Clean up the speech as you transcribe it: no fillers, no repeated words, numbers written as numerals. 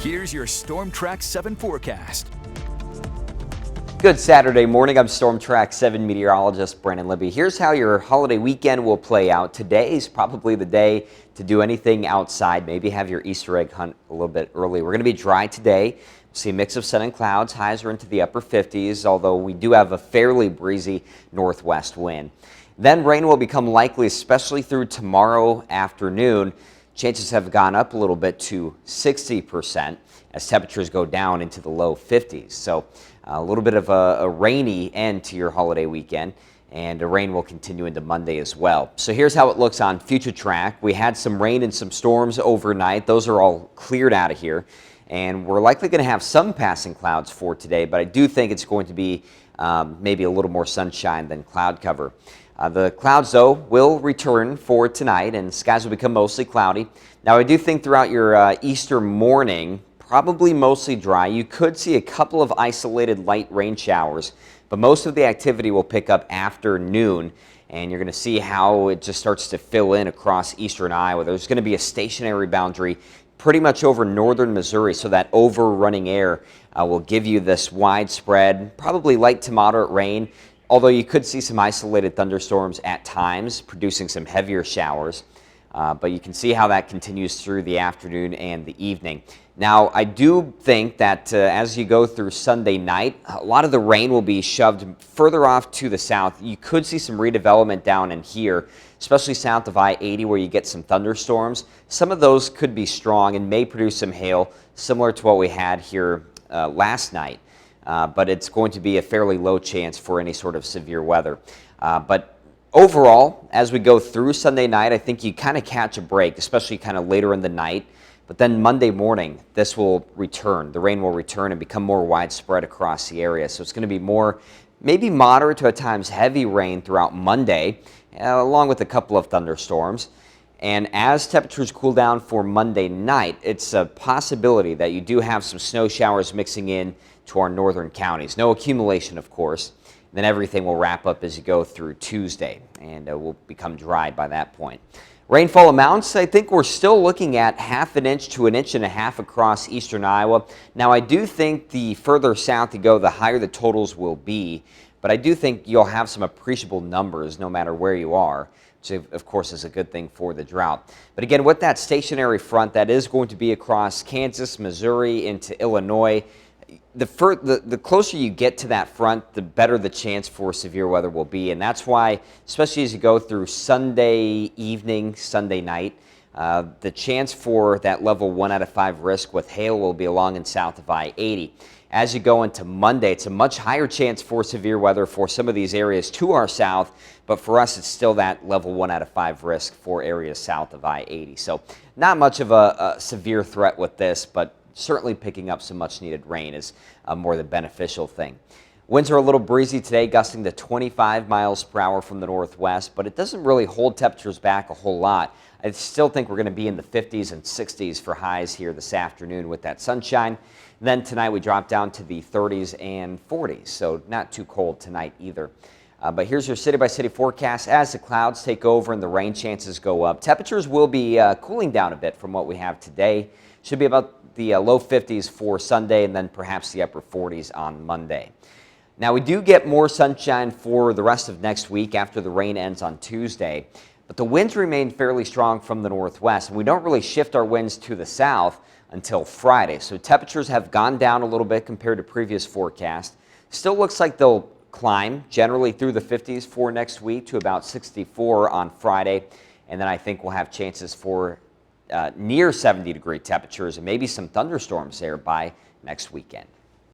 Here's your Storm Track 7 forecast. Good Saturday morning. I'm Storm Track 7 meteorologist Brandon Libby. Here's how your holiday weekend will play out. Today is probably the day to do anything outside. Maybe have your Easter egg hunt a little bit early. We're going to be dry today. See a mix of sun and clouds. Highs are into the upper 50s, although we do have a fairly breezy northwest wind. Then rain will become likely, especially through tomorrow afternoon. Chances have gone up a little bit to 60% as temperatures go down into the low 50s. So a little bit of a rainy end to your holiday weekend, and the rain will continue into Monday as well. So here's how it looks on Future Track. We had some rain and some storms overnight. Those are all cleared out of here, and we're likely going to have some passing clouds for today, but I do think it's going to be maybe a little more sunshine than cloud cover. The clouds, though, will return for tonight, and skies will become mostly cloudy. Now, I do think throughout your Easter morning, probably mostly dry. You could see a couple of isolated light rain showers, but most of the activity will pick up after noon, and you're going to see how it just starts to fill in across eastern Iowa. There's going to be a stationary boundary pretty much over northern Missouri, so that overrunning air will give you this widespread, probably light to moderate rain, although you could see some isolated thunderstorms at times, producing some heavier showers. But you can see how that continues through the afternoon and the evening. Now, I do think that as you go through Sunday night, a lot of the rain will be shoved further off to the south. You could see some redevelopment down in here, especially south of I-80 where you get some thunderstorms. Some of those could be strong and may produce some hail, similar to what we had here last night. But it's going to be a fairly low chance for any sort of severe weather. But overall, as we go through Sunday night, I think you kind of catch a break, especially kind of later in the night. But then Monday morning, this will return. The rain will return and become more widespread across the area. So it's going to be more, maybe moderate to at times heavy rain throughout Monday, along with a couple of thunderstorms. And as temperatures cool down for Monday night, it's a possibility that you do have some snow showers mixing in to our northern counties. No accumulation, of course. Then everything will wrap up as you go through Tuesday, and will become dry by that point. Rainfall amounts, I think we're still looking at 1/2 inch to 1.5 inches across eastern Iowa. Now, I do think the further south you go, the higher the totals will be, but I do think you'll have some appreciable numbers no matter where you are, which of course is a good thing for the drought. But again, with that stationary front, that is going to be across Kansas, Missouri, into Illinois. The closer you get to that front, the better the chance for severe weather will be. And that's why, especially as you go through Sunday evening, Sunday night, the chance for that level 1 out of 5 risk with hail will be along and south of I-80. As you go into Monday, it's a much higher chance for severe weather for some of these areas to our south, but for us, it's still that level 1 out of 5 risk for areas south of I-80. So not much of a severe threat with this, but certainly picking up some much needed rain is a more than beneficial thing. Winds are a little breezy today, gusting to 25 miles per hour from the northwest, but it doesn't really hold temperatures back a whole lot. I still think we're going to be in the 50s and 60s for highs here this afternoon with that sunshine. And then tonight we drop down to the 30s and 40s, so not too cold tonight either. But here's your city-by-city forecast. As the clouds take over and the rain chances go up, temperatures will be cooling down a bit from what we have today. Should be about the low 50s for Sunday, and then perhaps the upper 40s on Monday. Now, we do get more sunshine for the rest of next week after the rain ends on Tuesday, but the winds remain fairly strong from the northwest, and we don't really shift our winds to the south until Friday. So temperatures have gone down a little bit compared to previous forecasts. Still looks like they'll climb generally through the 50s for next week to about 64 on Friday, and then I think we'll have chances for near 70-degree temperatures and maybe some thunderstorms there by next weekend.